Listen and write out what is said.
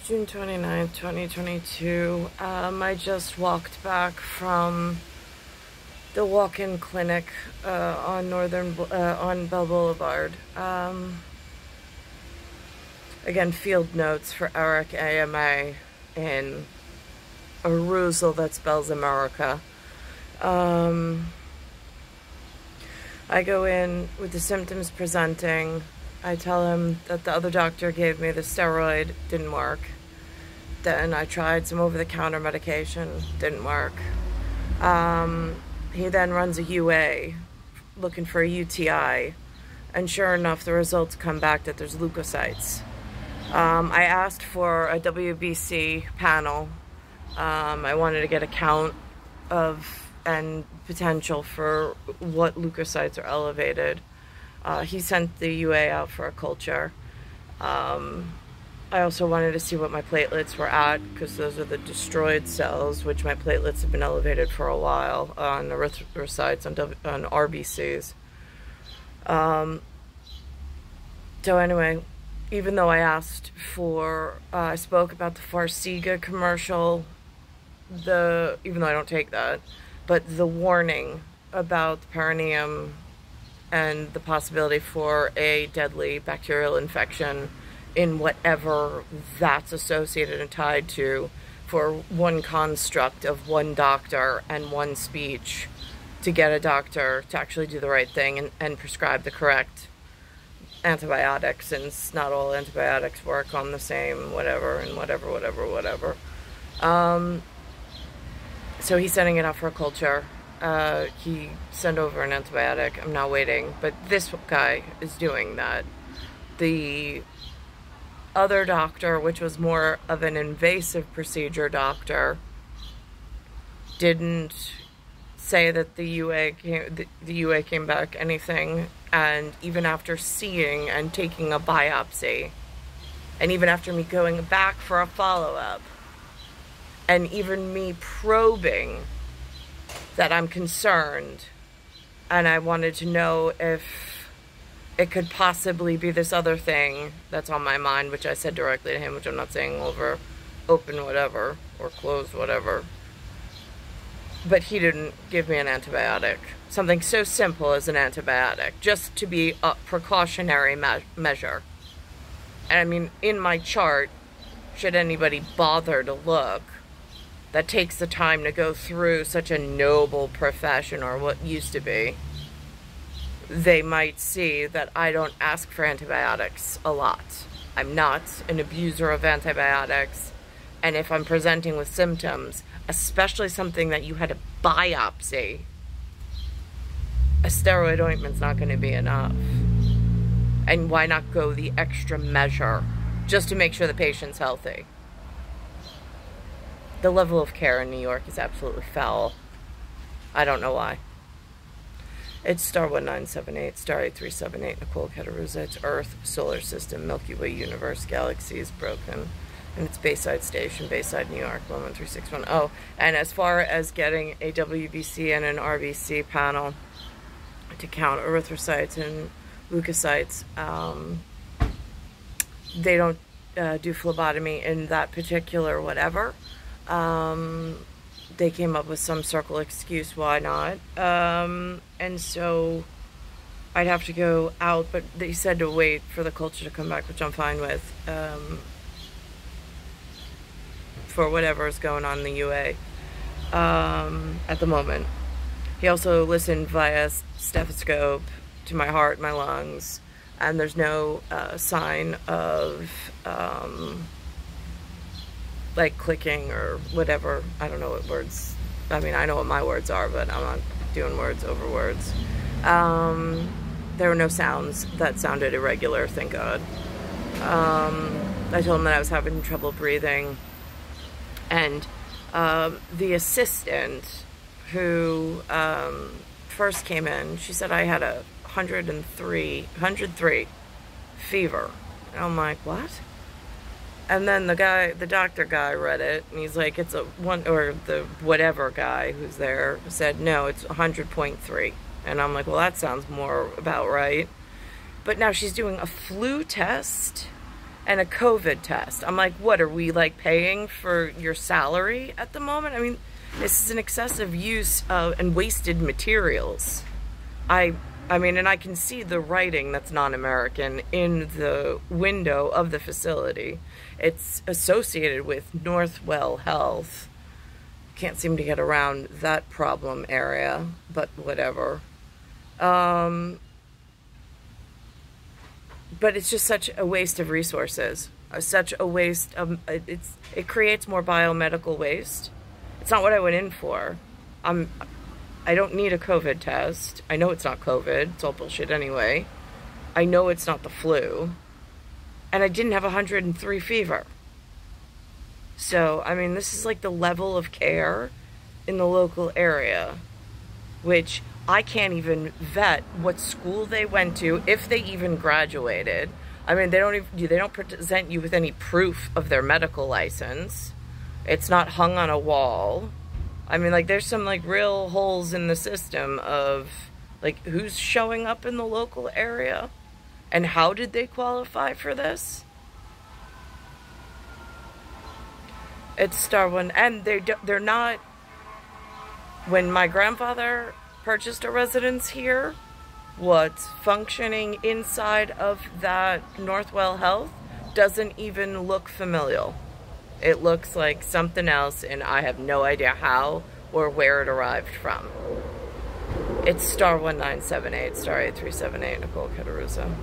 June 29th, 2022. I just walked back from the walk-in clinic on Bell Boulevard. Again, field notes for Eric AMA in Arousal, that spells America. I go in with the symptoms presenting. I tell him that the other doctor gave me the steroid, didn't work. Then I tried some over-the-counter medication, didn't work. He then runs a UA, looking for a UTI, and sure enough, the results come back that there's leukocytes. I asked for a WBC panel. I wanted to get a count of and potential for what leukocytes are elevated. He sent the UA out for a culture. I also wanted to see what my platelets were at, because those are the destroyed cells, which my platelets have been elevated for a while on erythrocytes, on RBCs. So anyway, even though I asked for, I spoke about the Farxiga commercial, even though I don't take that, but the warning about the perineum and the possibility for a deadly bacterial infection in whatever that's associated and tied to, for one construct of one doctor and one speech to get a doctor to actually do the right thing and prescribe the correct antibiotics, since not all antibiotics work on the same whatever. So he's sending it out for a culture. He sent over an antibiotic. I'm now waiting. But this guy is doing that. The other doctor, which was more of an invasive procedure doctor, didn't say that the UA came back anything. And even after seeing and taking a biopsy, and even after me going back for a follow-up, and even me probing that I'm concerned, and I wanted to know if it could possibly be this other thing that's on my mind, which I said directly to him, which I'm not saying over open whatever, or closed whatever. But he didn't give me an antibiotic. Something so simple as an antibiotic, just to be a precautionary measure. And I mean, in my chart, should anybody bother to look, that takes the time to go through such a noble profession, or what used to be, they might see that I don't ask for antibiotics a lot. I'm not an abuser of antibiotics, and if I'm presenting with symptoms, especially something that you had a biopsy, a steroid ointment's not going to be enough. And why not go the extra measure just to make sure the patient's healthy? The level of care in New York is absolutely foul. I don't know why. It's star 1978, star 8378, Nicole, Cattaruzza. It's Earth, solar system, Milky Way, universe, galaxies, broken. And it's Bayside Station, Bayside, New York, 11361. Oh, and as far as getting a WBC and an RBC panel to count erythrocytes and leukocytes, they don't do phlebotomy in that particular whatever. They came up with some circle excuse why not, and so I'd have to go out, but they said to wait for the culture to come back, which I'm fine with, for whatever is going on in the UA at the moment. He also listened via stethoscope to my heart, my lungs, and there's no sign of like clicking or whatever. I don't know what words, I mean, I know what my words are, but I'm not doing words over words. There were no sounds that sounded irregular, thank God. I told him that I was having trouble breathing, and the assistant who first came in, she said I had a 103 fever. And I'm like, what? And then the doctor guy read it, and he's like, it's the whatever guy who's there said, no, it's 100.3. And I'm like, well, that sounds more about right. But now she's doing a flu test and a COVID test. I'm like, what, are we like paying for your salary at the moment? I mean, this is an excessive use of and wasted materials. I mean, and I can see the writing that's non-American in the window of the facility. It's associated with Northwell Health. Can't seem to get around that problem area, but whatever. But it's just such a waste of resources. Such a waste of, it creates more biomedical waste. It's not what I went in for. I don't need a COVID test. I know it's not COVID. It's all bullshit anyway. I know it's not the flu. And I didn't have 103 fever. So, I mean, this is like the level of care in the local area, which I can't even vet what school they went to, if they even graduated. I mean, they don't present you with any proof of their medical license. It's not hung on a wall. I mean, like, there's some, like, real holes in the system of, like, who's showing up in the local area and how did they qualify for this? It's Star One, and they're not. When my grandfather purchased a residence here, what's functioning inside of that Northwell Health doesn't even look familial. It looks like something else, and I have no idea how or where it arrived from. It's Star 1978, Star 8378, Nicole Cattaruzza.